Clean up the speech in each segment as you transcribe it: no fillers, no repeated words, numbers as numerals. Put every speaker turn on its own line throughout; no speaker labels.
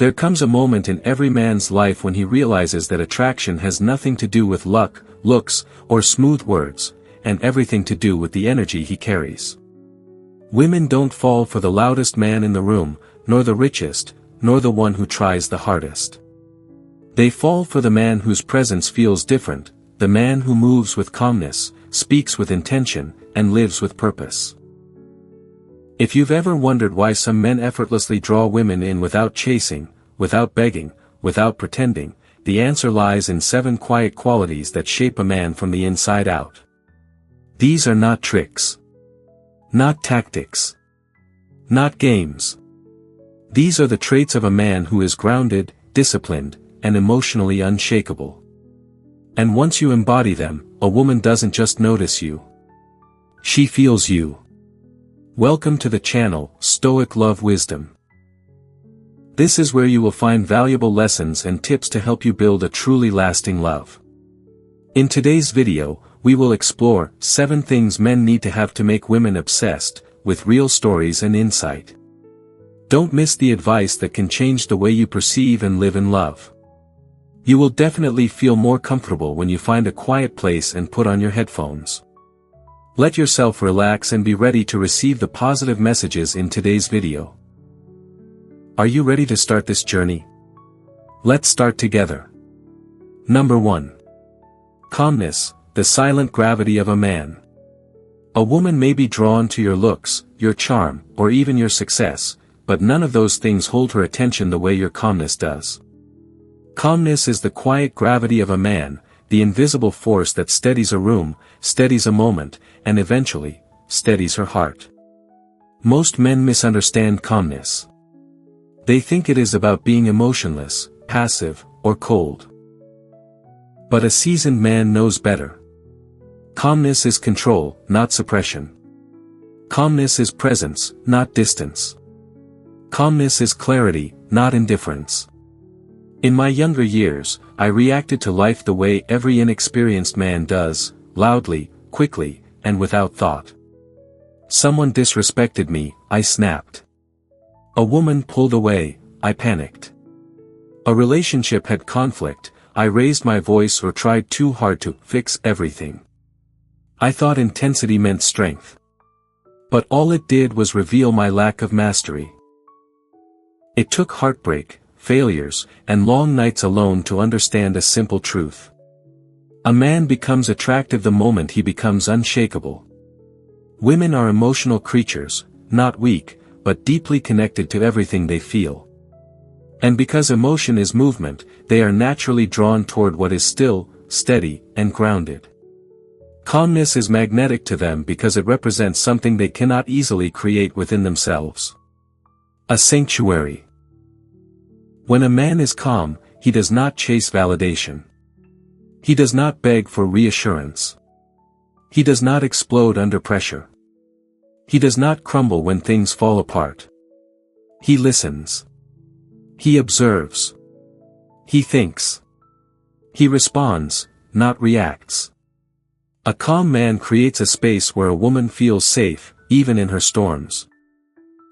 There comes a moment in every man's life when he realizes that attraction has nothing to do with luck, looks, or smooth words, and everything to do with the energy he carries. Women don't fall for the loudest man in the room, nor the richest, nor the one who tries the hardest. They fall for the man whose presence feels different, the man who moves with calmness, speaks with intention, and lives with purpose. If you've ever wondered why some men effortlessly draw women in without chasing, without begging, without pretending, the answer lies in 7 quiet qualities that shape a man from the inside out. These are not tricks. Not tactics. Not games. These are the traits of a man who is grounded, disciplined, and emotionally unshakable. And once you embody them, a woman doesn't just notice you. She feels you. Welcome to the channel, Stoic Love Wisdom. This is where you will find valuable lessons and tips to help you build a truly lasting love. In today's video, we will explore 7 things men need to have to make women obsessed, with real stories and insight. Don't miss the advice that can change the way you perceive and live in love. You will definitely feel more comfortable when you find a quiet place and put on your headphones. Let yourself relax and be ready to receive the positive messages in today's video. Are you ready to start this journey? Let's start together. Number 1. Calmness, the silent gravity of a man. A woman may be drawn to your looks, your charm, or even your success, but none of those things hold her attention the way your calmness does. Calmness is the quiet gravity of a man, the invisible force that steadies a room, steadies a moment, and eventually, steadies her heart. Most men misunderstand calmness. They think it is about being emotionless, passive, or cold. But a seasoned man knows better. Calmness is control, not suppression. Calmness is presence, not distance. Calmness is clarity, not indifference. In my younger years, I reacted to life the way every inexperienced man does, loudly, quickly, and without thought. Someone disrespected me, I snapped. A woman pulled away, I panicked. A relationship had conflict, I raised my voice or tried too hard to fix everything. I thought intensity meant strength. But all it did was reveal my lack of mastery. It took heartbreak, failures, and long nights alone to understand a simple truth. A man becomes attractive the moment he becomes unshakable. Women are emotional creatures, not weak, but deeply connected to everything they feel. And because emotion is movement, they are naturally drawn toward what is still, steady, and grounded. Calmness is magnetic to them because it represents something they cannot easily create within themselves. A sanctuary. When a man is calm, he does not chase validation. He does not beg for reassurance. He does not explode under pressure. He does not crumble when things fall apart. He listens. He observes. He thinks. He responds, not reacts. A calm man creates a space where a woman feels safe, even in her storms.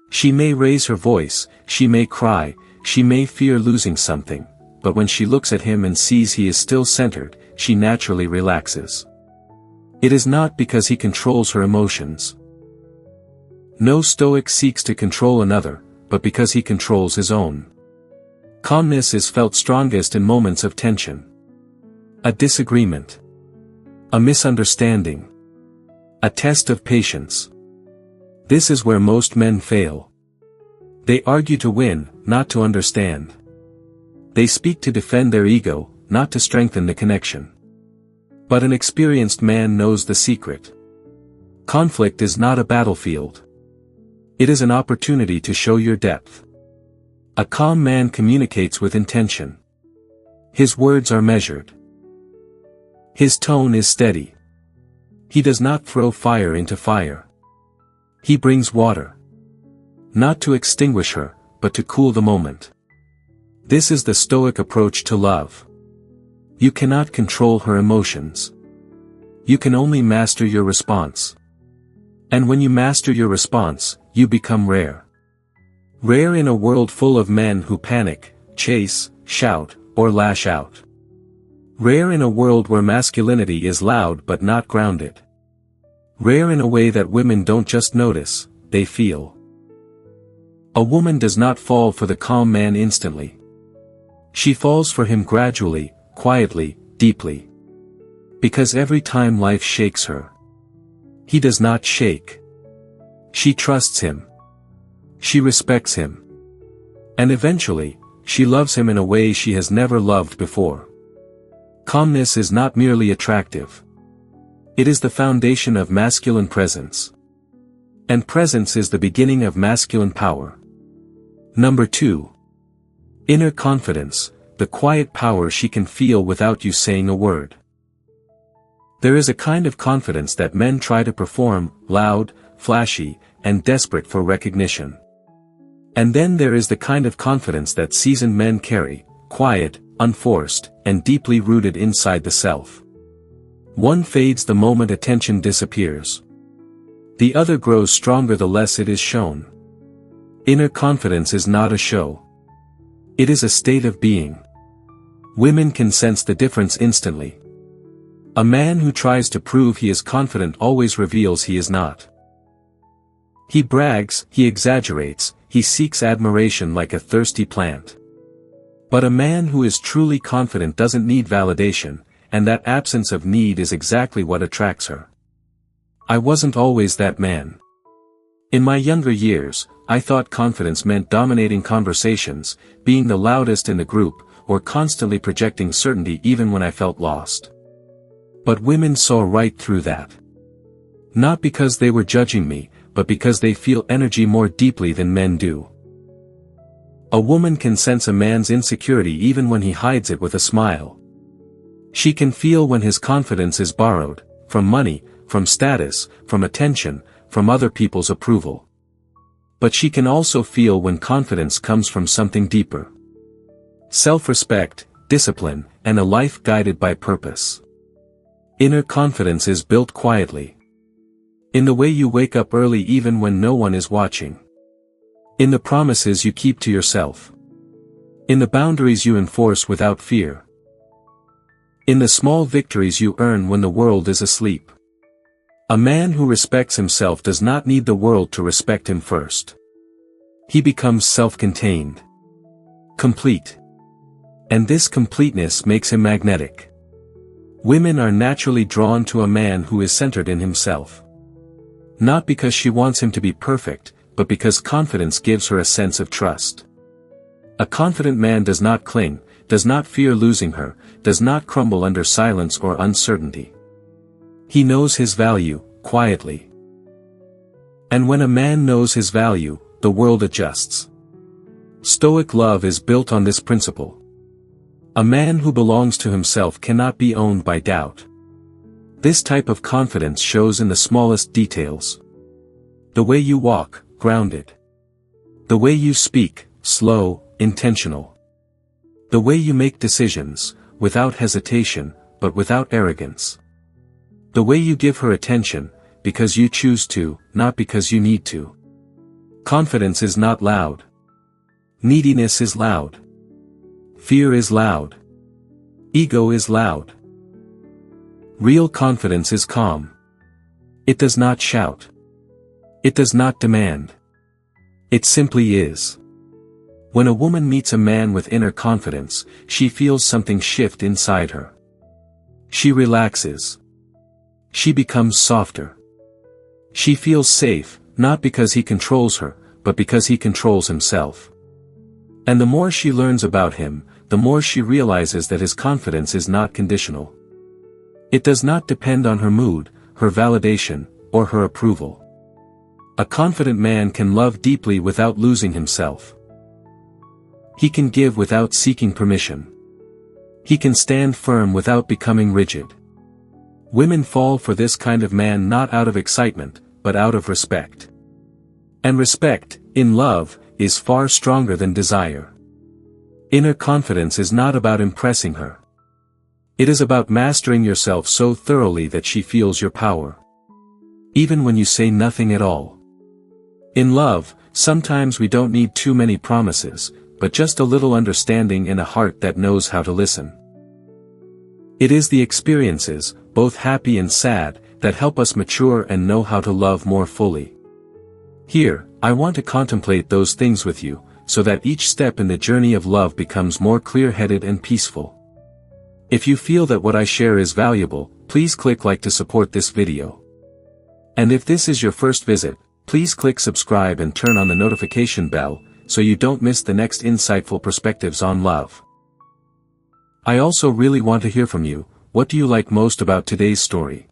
She may raise her voice, she may cry, she may fear losing something, but when she looks at him and sees he is still centered, she naturally relaxes. It is not because he controls her emotions. No Stoic seeks to control another, but because he controls his own. Calmness is felt strongest in moments of tension. A disagreement. A misunderstanding. A test of patience. This is where most men fail. They argue to win, not to understand. They speak to defend their ego, not to strengthen the connection. But an experienced man knows the secret. Conflict is not a battlefield. It is an opportunity to show your depth. A calm man communicates with intention. His words are measured. His tone is steady. He does not throw fire into fire. He brings water. Not to extinguish her, but to cool the moment. This is the Stoic approach to love. You cannot control her emotions. You can only master your response. And when you master your response, you become rare. Rare in a world full of men who panic, chase, shout, or lash out. Rare in a world where masculinity is loud but not grounded. Rare in a way that women don't just notice, they feel. A woman does not fall for the calm man instantly. She falls for him gradually, quietly, deeply. Because every time life shakes her, he does not shake. She trusts him. She respects him. And eventually, she loves him in a way she has never loved before. Calmness is not merely attractive. It is the foundation of masculine presence. And presence is the beginning of masculine power. Number 2. Inner confidence, the quiet power she can feel without you saying a word. There is a kind of confidence that men try to perform, loud, flashy, and desperate for recognition. And then there is the kind of confidence that seasoned men carry, quiet, unforced, and deeply rooted inside the self. One fades the moment attention disappears. The other grows stronger the less it is shown. Inner confidence is not a show. It is a state of being. Women can sense the difference instantly. A man who tries to prove he is confident always reveals he is not. He brags, he exaggerates, he seeks admiration like a thirsty plant. But a man who is truly confident doesn't need validation, and that absence of need is exactly what attracts her. I wasn't always that man. In my younger years, I thought confidence meant dominating conversations, being the loudest in the group, or constantly projecting certainty even when I felt lost. But women saw right through that. Not because they were judging me, but because they feel energy more deeply than men do. A woman can sense a man's insecurity even when he hides it with a smile. She can feel when his confidence is borrowed, from money, from status, from attention, from other people's approval. But she can also feel when confidence comes from something deeper. Self-respect, discipline, and a life guided by purpose. Inner confidence is built quietly. In the way you wake up early even when no one is watching. In the promises you keep to yourself. In the boundaries you enforce without fear. In the small victories you earn when the world is asleep. A man who respects himself does not need the world to respect him first. He becomes self-contained. Complete. And this completeness makes him magnetic. Women are naturally drawn to a man who is centered in himself. Not because she wants him to be perfect, but because confidence gives her a sense of trust. A confident man does not cling, does not fear losing her, does not crumble under silence or uncertainty. He knows his value, quietly. And when a man knows his value, the world adjusts. Stoic love is built on this principle. A man who belongs to himself cannot be owned by doubt. This type of confidence shows in the smallest details. The way you walk, grounded. The way you speak, slow, intentional. The way you make decisions, without hesitation, but without arrogance. The way you give her attention, because you choose to, not because you need to. Confidence is not loud. Neediness is loud. Fear is loud. Ego is loud. Real confidence is calm. It does not shout. It does not demand. It simply is. When a woman meets a man with inner confidence, she feels something shift inside her. She relaxes. She becomes softer. She feels safe, not because he controls her, but because he controls himself. And the more she learns about him, the more she realizes that his confidence is not conditional. It does not depend on her mood, her validation, or her approval. A confident man can love deeply without losing himself. He can give without seeking permission. He can stand firm without becoming rigid. Women fall for this kind of man not out of excitement, but out of respect. And respect, in love, is far stronger than desire. Inner confidence is not about impressing her. It is about mastering yourself so thoroughly that she feels your power. Even when you say nothing at all. In love, sometimes we don't need too many promises, but just a little understanding and a heart that knows how to listen. It is the experiences, both happy and sad, that help us mature and know how to love more fully. Here, I want to contemplate those things with you, so that each step in the journey of love becomes more clear-headed and peaceful. If you feel that what I share is valuable, please click like to support this video. And if this is your first visit, please click subscribe and turn on the notification bell, so you don't miss the next insightful perspectives on love. I also really want to hear from you. What do you like most about today's story?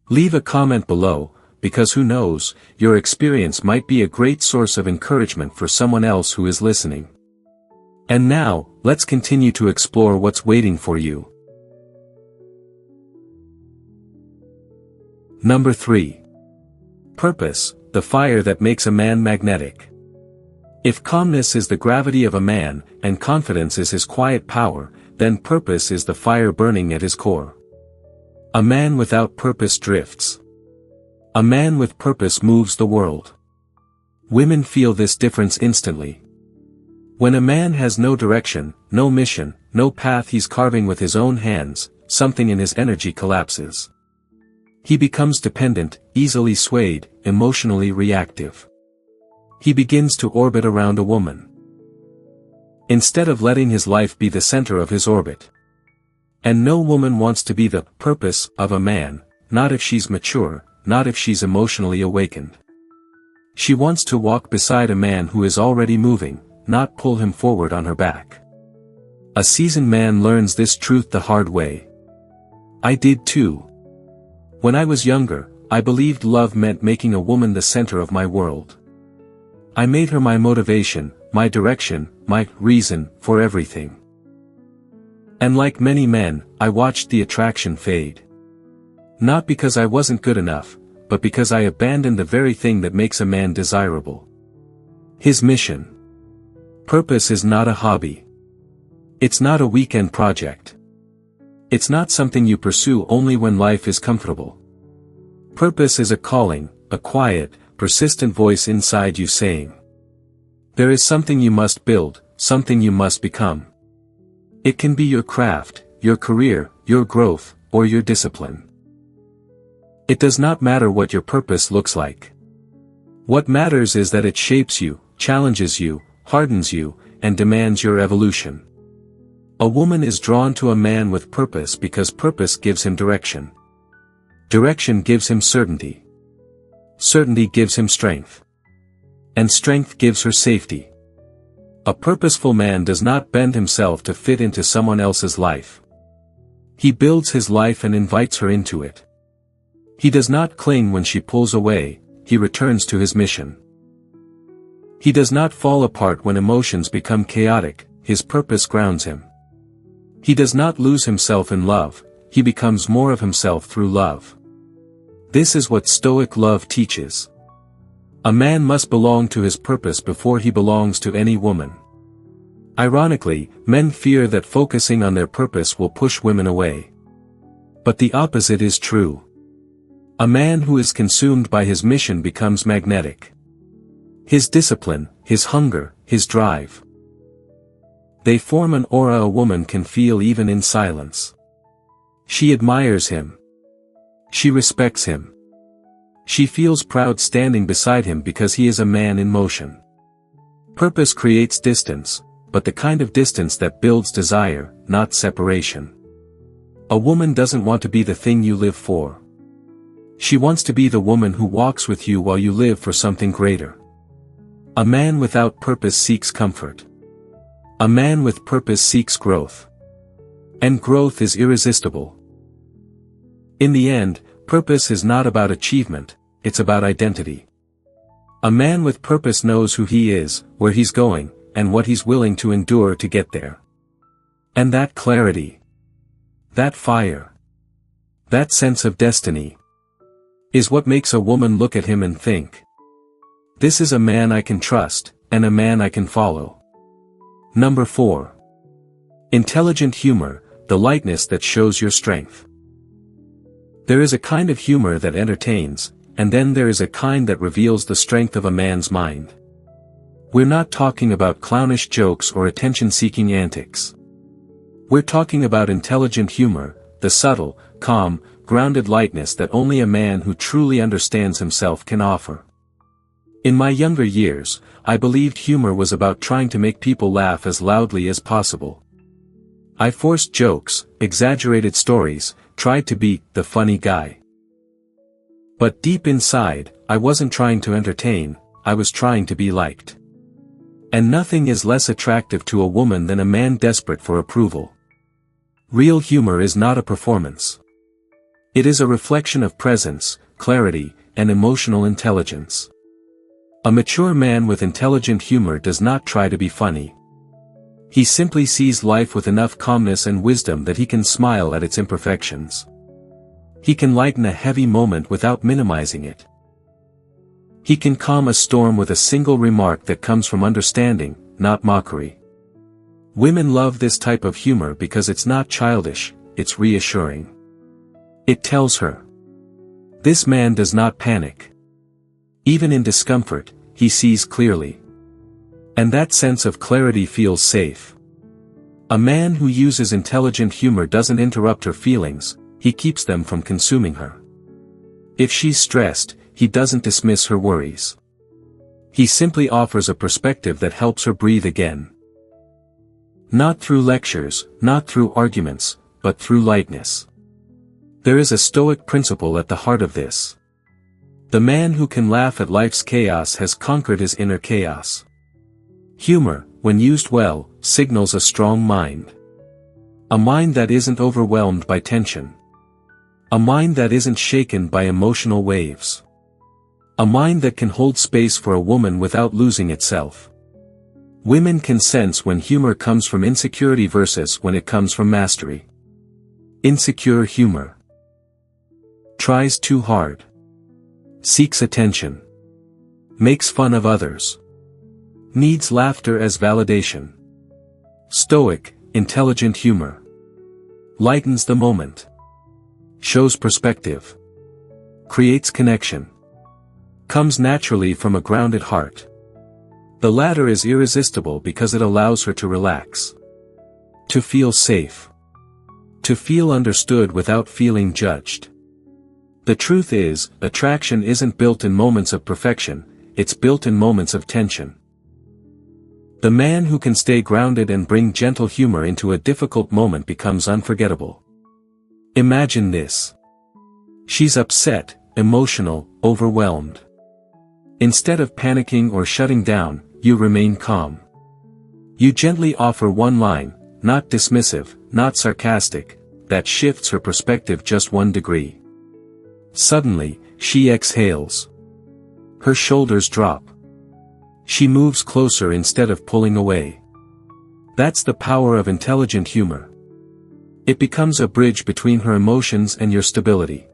Leave a comment below, because who knows, your experience might be a great source of encouragement for someone else who is listening. And now, let's continue to explore what's waiting for you. Number 3. Purpose, the fire that makes a man magnetic. If calmness is the gravity of a man, and confidence is his quiet power, then purpose is the fire burning at his core. A man without purpose drifts. A man with purpose moves the world. Women feel this difference instantly. When a man has no direction, no mission, no path he's carving with his own hands, something in his energy collapses. He becomes dependent, easily swayed, emotionally reactive. He begins to orbit around a woman, instead of letting his life be the center of his orbit. And no woman wants to be the purpose of a man, not if she's mature, not if she's emotionally awakened. She wants to walk beside a man who is already moving, not pull him forward on her back. A seasoned man learns this truth the hard way. I did too. When I was younger, I believed love meant making a woman the center of my world. I made her my motivation, my direction, my reason for everything. And like many men, I watched the attraction fade. Not because I wasn't good enough, but because I abandoned the very thing that makes a man desirable. His mission. Purpose is not a hobby. It's not a weekend project. It's not something you pursue only when life is comfortable. Purpose is a calling, a quiet, persistent voice inside you saying, there is something you must build, something you must become. It can be your craft, your career, your growth, or your discipline. It does not matter what your purpose looks like. What matters is that it shapes you, challenges you, hardens you, and demands your evolution. A woman is drawn to a man with purpose because purpose gives him direction. Direction gives him certainty. Certainty gives him strength. And strength gives her safety. A purposeful man does not bend himself to fit into someone else's life. He builds his life and invites her into it. He does not cling when she pulls away, he returns to his mission. He does not fall apart when emotions become chaotic, his purpose grounds him. He does not lose himself in love, he becomes more of himself through love. This is what Stoic love teaches. A man must belong to his purpose before he belongs to any woman. Ironically, men fear that focusing on their purpose will push women away. But the opposite is true. A man who is consumed by his mission becomes magnetic. His discipline, his hunger, his drive. They form an aura a woman can feel even in silence. She admires him. She respects him. She feels proud standing beside him because he is a man in motion. Purpose creates distance, but the kind of distance that builds desire, not separation. A woman doesn't want to be the thing you live for. She wants to be the woman who walks with you while you live for something greater. A man without purpose seeks comfort. A man with purpose seeks growth. And growth is irresistible. In the end, purpose is not about achievement, it's about identity. A man with purpose knows who he is, where he's going, and what he's willing to endure to get there. And that clarity, that fire, that sense of destiny, is what makes a woman look at him and think, this is a man I can trust, and a man I can follow. Number 4. Intelligent humor, the lightness that shows your strength. There is a kind of humor that entertains, and then there is a kind that reveals the strength of a man's mind. We're not talking about clownish jokes or attention-seeking antics. We're talking about intelligent humor, the subtle, calm, grounded lightness that only a man who truly understands himself can offer. In my younger years, I believed humor was about trying to make people laugh as loudly as possible. I forced jokes, exaggerated stories, tried to be the funny guy. But deep inside, I wasn't trying to entertain, I was trying to be liked. And nothing is less attractive to a woman than a man desperate for approval. Real humor is not a performance. It is a reflection of presence, clarity, and emotional intelligence. A mature man with intelligent humor does not try to be funny. He simply sees life with enough calmness and wisdom that he can smile at its imperfections. He can lighten a heavy moment without minimizing it. He can calm a storm with a single remark that comes from understanding, not mockery. Women love this type of humor because it's not childish, it's reassuring. It tells her, this man does not panic. Even in discomfort, he sees clearly. And that sense of clarity feels safe. A man who uses intelligent humor doesn't interrupt her feelings, he keeps them from consuming her. If she's stressed, he doesn't dismiss her worries. He simply offers a perspective that helps her breathe again. Not through lectures, not through arguments, but through lightness. There is a Stoic principle at the heart of this. The man who can laugh at life's chaos has conquered his inner chaos. Humor, when used well, signals a strong mind. A mind that isn't overwhelmed by tension. A mind that isn't shaken by emotional waves. A mind that can hold space for a woman without losing itself. Women can sense when humor comes from insecurity versus when it comes from mastery. Insecure humor. Tries too hard. Seeks attention. Makes fun of others. Needs laughter as validation. Stoic, intelligent humor. Lightens the moment. Shows perspective. Creates connection. Comes naturally from a grounded heart. The latter is irresistible because it allows her to relax. To feel safe. To feel understood without feeling judged. The truth is, attraction isn't built in moments of perfection, it's built in moments of tension. The man who can stay grounded and bring gentle humor into a difficult moment becomes unforgettable. Imagine this. She's upset, emotional, overwhelmed. Instead of panicking or shutting down, you remain calm. You gently offer one line, not dismissive, not sarcastic, that shifts her perspective just 1 degree. Suddenly, she exhales. Her shoulders drop. She moves closer instead of pulling away. That's the power of intelligent humor. It becomes a bridge between her emotions and your stability.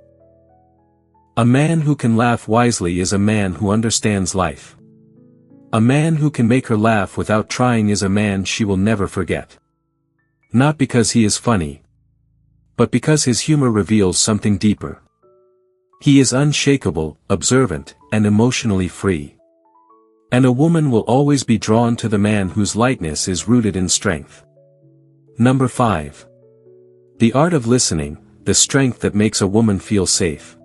A man who can laugh wisely is a man who understands life. A man who can make her laugh without trying is a man she will never forget. Not because he is funny, but because his humor reveals something deeper. He is unshakable, observant, and emotionally free. And a woman will always be drawn to the man whose lightness is rooted in strength. Number 5. The art of listening, the strength that makes a woman feel safe.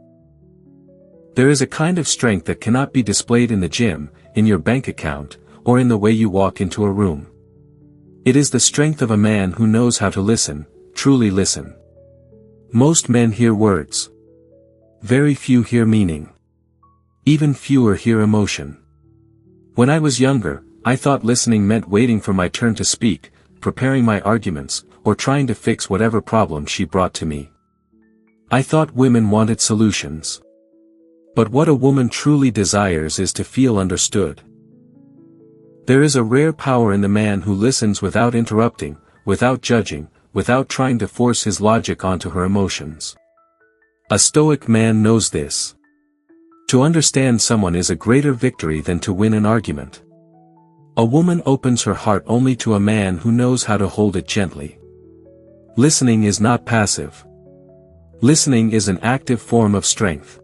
There is a kind of strength that cannot be displayed in the gym, in your bank account, or in the way you walk into a room. It is the strength of a man who knows how to listen, truly listen. Most men hear words. Very few hear meaning. Even fewer hear emotion. When I was younger, I thought listening meant waiting for my turn to speak, preparing my arguments, or trying to fix whatever problem she brought to me. I thought women wanted solutions. But what a woman truly desires is to feel understood. There is a rare power in the man who listens without interrupting, without judging, without trying to force his logic onto her emotions. A Stoic man knows this. To understand someone is a greater victory than to win an argument. A woman opens her heart only to a man who knows how to hold it gently. Listening is not passive. Listening is an active form of strength.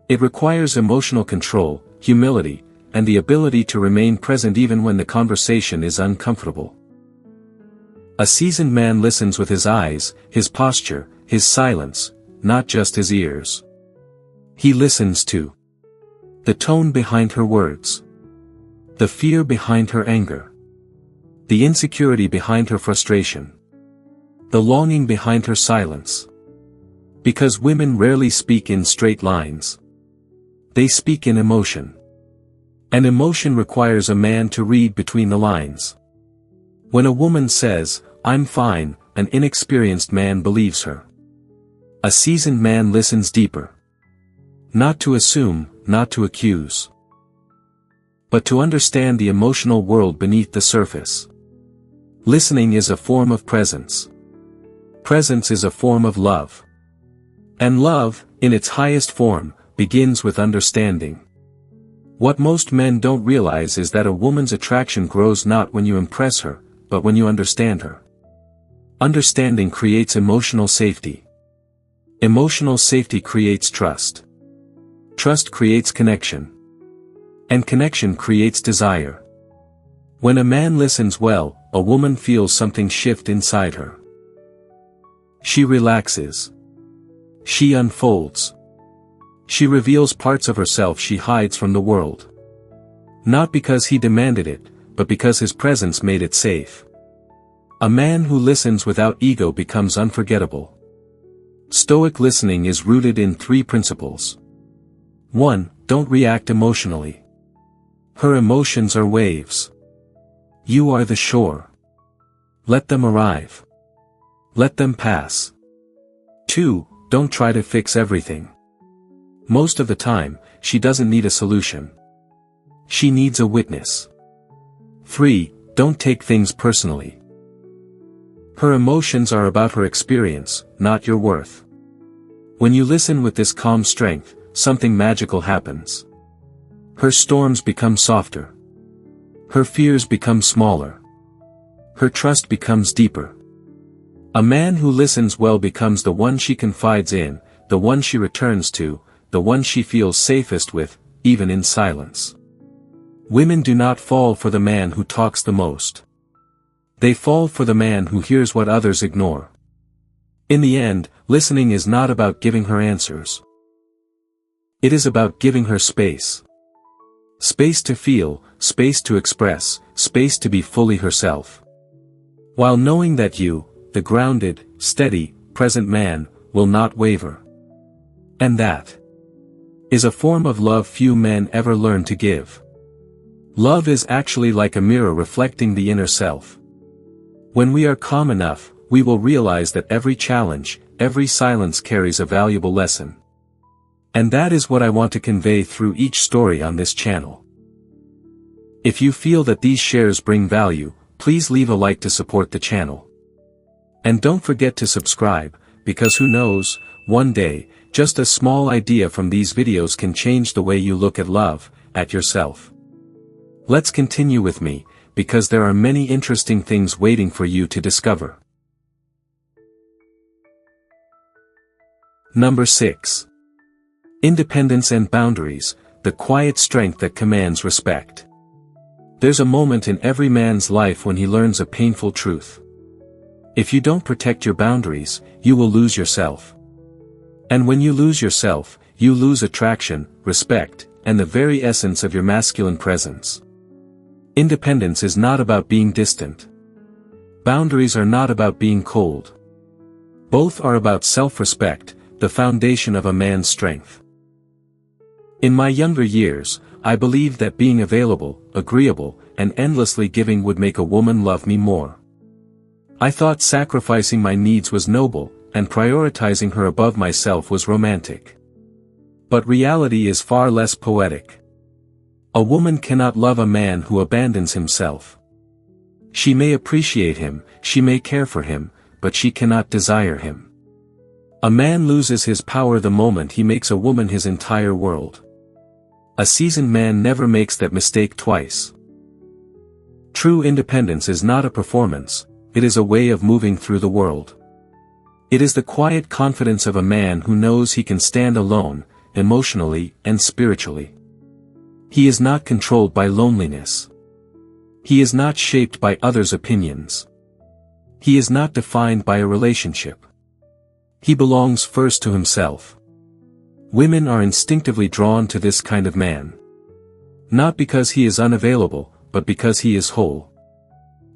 It requires emotional control, humility, and the ability to remain present even when the conversation is uncomfortable. A seasoned man listens with his eyes, his posture, his silence, not just his ears. He listens to the tone behind her words, the fear behind her anger, the insecurity behind her frustration, the longing behind her silence. Because women rarely speak in straight lines. They speak in emotion. And emotion requires a man to read between the lines. When a woman says, "I'm fine," an inexperienced man believes her. A seasoned man listens deeper. Not to assume, not to accuse, but to understand the emotional world beneath the surface. Listening is a form of presence. Presence is a form of love. And love, in its highest form, begins with understanding. What most men don't realize is that a woman's attraction grows not when you impress her, but when you understand her. Understanding creates emotional safety. Emotional safety creates trust. Trust creates connection. And connection creates desire. When a man listens well, a woman feels something shift inside her. She relaxes. She unfolds. She reveals parts of herself she hides from the world. Not because he demanded it, but because his presence made it safe. A man who listens without ego becomes unforgettable. Stoic listening is rooted in 3 principles. 1. Don't react emotionally. Her emotions are waves. You are the shore. Let them arrive. Let them pass. 2. Don't try to fix everything. Most of the time, she doesn't need a solution. She needs a witness. 3. Don't take things personally. Her emotions are about her experience, not your worth. When you listen with this calm strength, something magical happens. Her storms become softer. Her fears become smaller. Her trust becomes deeper. A man who listens well becomes the one she confides in, the one she returns to, the one she feels safest with, even in silence. Women do not fall for the man who talks the most. They fall for the man who hears what others ignore. In the end, listening is not about giving her answers. It is about giving her space. Space to feel, space to express, space to be fully herself. While knowing that you, the grounded, steady, present man, will not waver. And that is a form of love few men ever learn to give. Love is actually like a mirror reflecting the inner self. When we are calm enough, we will realize that every challenge, every silence carries a valuable lesson. And that is what I want to convey through each story on this channel. If you feel that these shares bring value, please leave a like to support the channel. And don't forget to subscribe, because who knows, one day, just a small idea from these videos can change the way you look at love, at yourself. Let's continue with me, because there are many interesting things waiting for you to discover. Number 6. Independence and boundaries, the quiet strength that commands respect. There's a moment in every man's life when he learns a painful truth. If you don't protect your boundaries, you will lose yourself. And when you lose yourself, you lose attraction, respect, and the very essence of your masculine presence. Independence is not about being distant. Boundaries are not about being cold. Both are about self-respect, the foundation of a man's strength. In my younger years, I believed that being available, agreeable, and endlessly giving would make a woman love me more. I thought sacrificing my needs was noble, and prioritizing her above myself was romantic. But reality is far less poetic. A woman cannot love a man who abandons himself. She may appreciate him, she may care for him, but she cannot desire him. A man loses his power the moment he makes a woman his entire world. A seasoned man never makes that mistake twice. True independence is not a performance, it is a way of moving through the world. It is the quiet confidence of a man who knows he can stand alone, emotionally and spiritually. He is not controlled by loneliness. He is not shaped by others' opinions. He is not defined by a relationship. He belongs first to himself. Women are instinctively drawn to this kind of man. Not because he is unavailable, but because he is whole.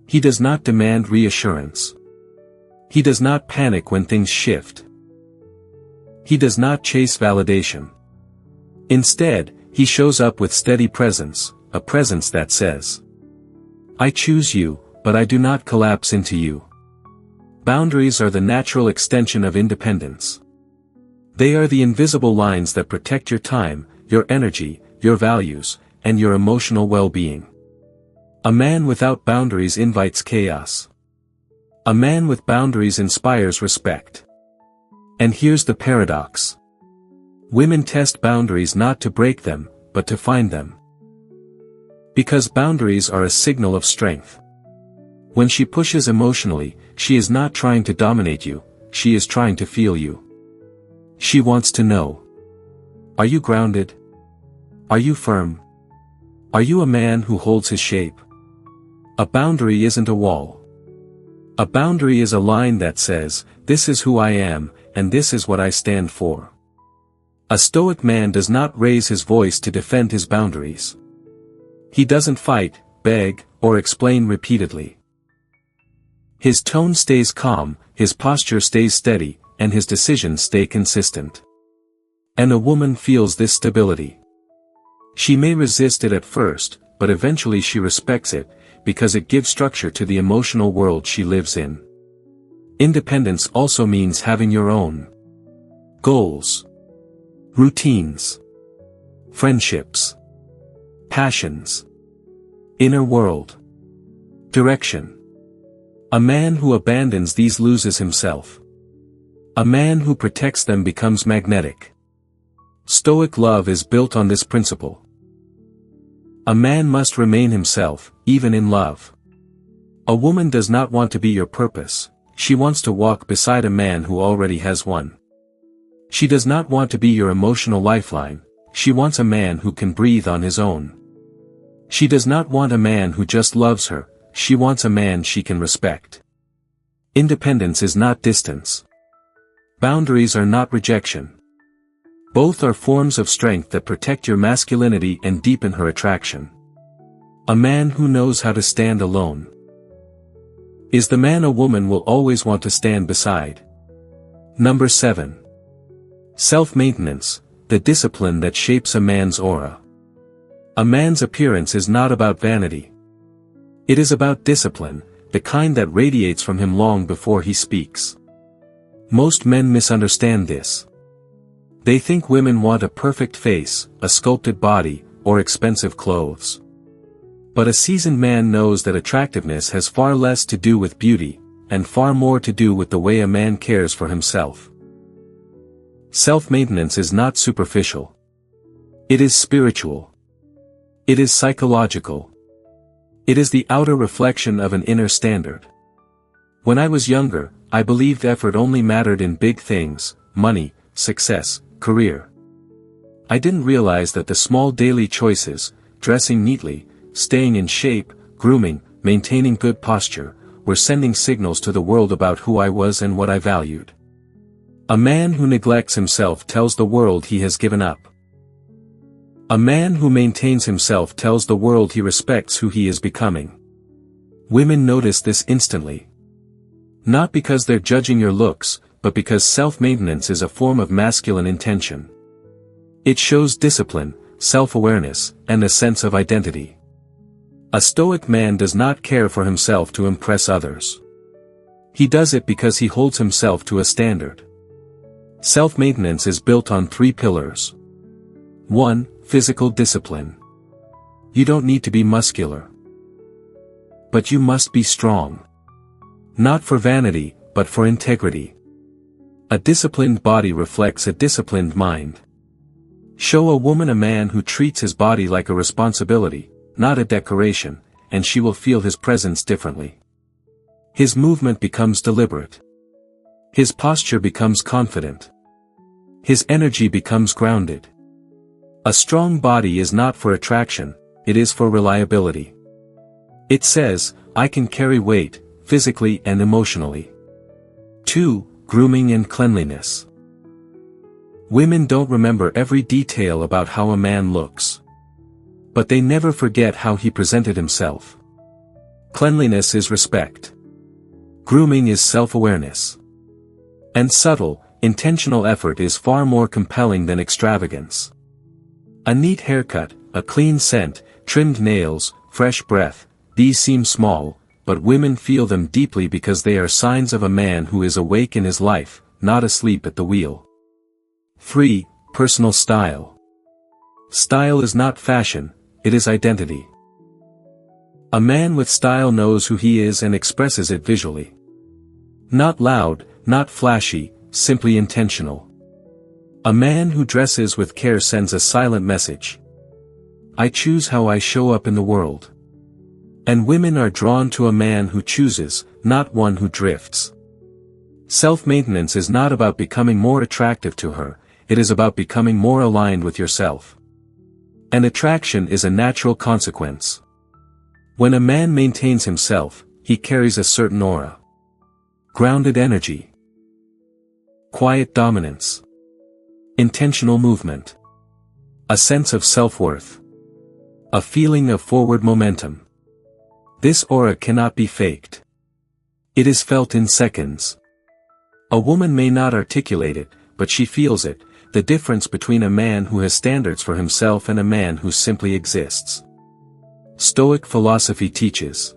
He does not demand reassurance. He does not panic when things shift. He does not chase validation. Instead, he shows up with steady presence, a presence that says, "I choose you, but I do not collapse into you." Boundaries are the natural extension of independence. They are the invisible lines that protect your time, your energy, your values, and your emotional well-being. A man without boundaries invites chaos. A man with boundaries inspires respect. And here's the paradox. Women test boundaries not to break them, but to find them. Because boundaries are a signal of strength. When she pushes emotionally, she is not trying to dominate you, she is trying to feel you. She wants to know. Are you grounded? Are you firm? Are you a man who holds his shape? A boundary isn't a wall. A boundary is a line that says, "This is who I am, and this is what I stand for." A Stoic man does not raise his voice to defend his boundaries. He doesn't fight, beg, or explain repeatedly. His tone stays calm, his posture stays steady, and his decisions stay consistent. And a woman feels this stability. She may resist it at first, but eventually she respects it, because it gives structure to the emotional world she lives in. Independence also means having your own goals, routines, friendships, passions, inner world, direction. A man who abandons these loses himself. A man who protects them becomes magnetic. Stoic love is built on this principle. A man must remain himself, even in love. A woman does not want to be your purpose, she wants to walk beside a man who already has one. She does not want to be your emotional lifeline, she wants a man who can breathe on his own. She does not want a man who just loves her, she wants a man she can respect. Independence is not distance. Boundaries are not rejection. Both are forms of strength that protect your masculinity and deepen her attraction. A man who knows how to stand alone is the man a woman will always want to stand beside. Number 7. Self-maintenance, the discipline that shapes a man's aura. A man's appearance is not about vanity. It is about discipline, the kind that radiates from him long before he speaks. Most men misunderstand this. They think women want a perfect face, a sculpted body, or expensive clothes. But a seasoned man knows that attractiveness has far less to do with beauty, and far more to do with the way a man cares for himself. Self-maintenance is not superficial. It is spiritual. It is psychological. It is the outer reflection of an inner standard. When I was younger, I believed effort only mattered in big things, money, success, career. I didn't realize that the small daily choices, dressing neatly, staying in shape, grooming, maintaining good posture, were sending signals to the world about who I was and what I valued. A man who neglects himself tells the world he has given up. A man who maintains himself tells the world he respects who he is becoming. Women notice this instantly. Not because they're judging your looks, but because self-maintenance is a form of masculine intention. It shows discipline, self-awareness, and a sense of identity. A Stoic man does not care for himself to impress others. He does it because he holds himself to a standard. Self-maintenance is built on 3 pillars. 1. Physical discipline. You don't need to be muscular. But you must be strong. Not for vanity, but for integrity. A disciplined body reflects a disciplined mind. Show a woman a man who treats his body like a responsibility, not a decoration, and she will feel his presence differently. His movement becomes deliberate. His posture becomes confident. His energy becomes grounded. A strong body is not for attraction, it is for reliability. It says, I can carry weight, physically and emotionally. 2. Grooming and cleanliness. Women don't remember every detail about how a man looks. But they never forget how he presented himself. Cleanliness is respect. Grooming is self-awareness. And subtle, intentional effort is far more compelling than extravagance. A neat haircut, a clean scent, trimmed nails, fresh breath, these seem small, but women feel them deeply because they are signs of a man who is awake in his life, not asleep at the wheel. 3. Personal style. Style is not fashion, it is identity. A man with style knows who he is and expresses it visually. Not loud, not flashy, simply intentional. A man who dresses with care sends a silent message. I choose how I show up in the world. And women are drawn to a man who chooses, not one who drifts. Self-maintenance is not about becoming more attractive to her, it is about becoming more aligned with yourself. And attraction is a natural consequence. When a man maintains himself, he carries a certain aura. Grounded energy. Quiet dominance. Intentional movement. A sense of self-worth. A feeling of forward momentum. This aura cannot be faked. It is felt in seconds. A woman may not articulate it, but she feels it, the difference between a man who has standards for himself and a man who simply exists. Stoic philosophy teaches.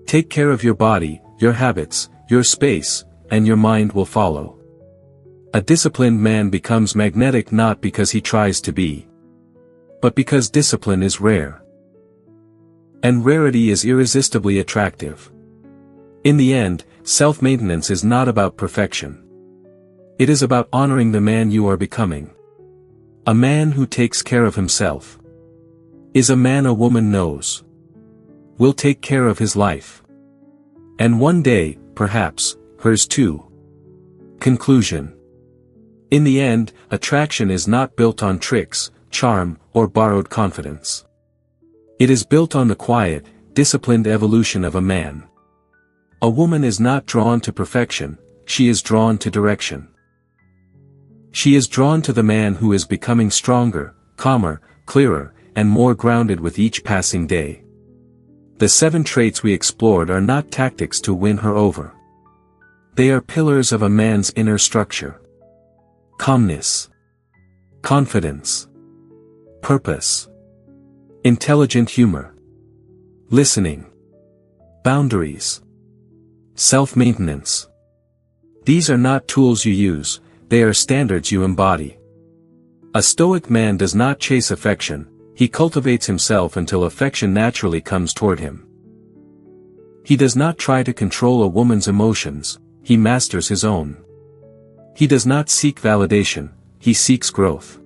Take care of your body, your habits, your space, and your mind will follow. A disciplined man becomes magnetic not because he tries to be, but because discipline is rare. And rarity is irresistibly attractive. In the end, self-maintenance is not about perfection. It is about honoring the man you are becoming. A man who takes care of himself is a man a woman knows will take care of his life. And one day, perhaps, hers too. Conclusion. In the end, attraction is not built on tricks, charm, or borrowed confidence. It is built on the quiet, disciplined evolution of a man. A woman is not drawn to perfection, she is drawn to direction. She is drawn to the man who is becoming stronger, calmer, clearer, and more grounded with each passing day. The 7 traits we explored are not tactics to win her over. They are pillars of a man's inner structure. Calmness. Confidence. Purpose. Intelligent humor. Listening. Boundaries. Self-maintenance. These are not tools you use, they are standards you embody. A Stoic man does not chase affection, he cultivates himself until affection naturally comes toward him. He does not try to control a woman's emotions, he masters his own. He does not seek validation, he seeks growth.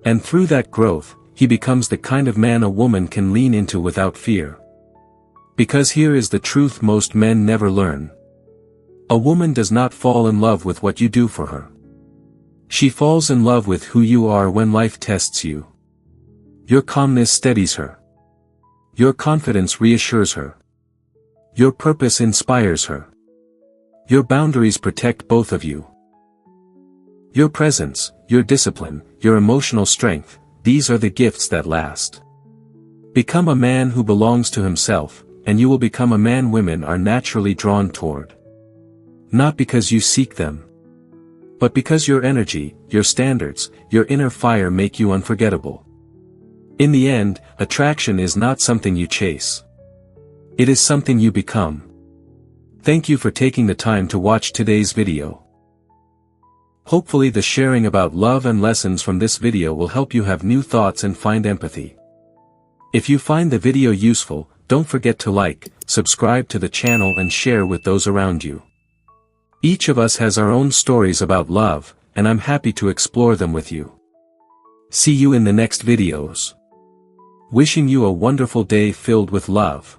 And through that growth, he becomes the kind of man a woman can lean into without fear. Because here is the truth most men never learn. A woman does not fall in love with what you do for her. She falls in love with who you are when life tests you. Your calmness steadies her. Your confidence reassures her. Your purpose inspires her. Your boundaries protect both of you. Your presence, your discipline, your emotional strength, these are the gifts that last. Become a man who belongs to himself, and you will become a man women are naturally drawn toward. Not because you seek them, but because your energy, your standards, your inner fire make you unforgettable. In the end, attraction is not something you chase. It is something you become. Thank you for taking the time to watch today's video. Hopefully the sharing about love and lessons from this video will help you have new thoughts and find empathy. If you find the video useful, don't forget to like, subscribe to the channel and share with those around you. Each of us has our own stories about love, and I'm happy to explore them with you. See you in the next videos. Wishing you a wonderful day filled with love.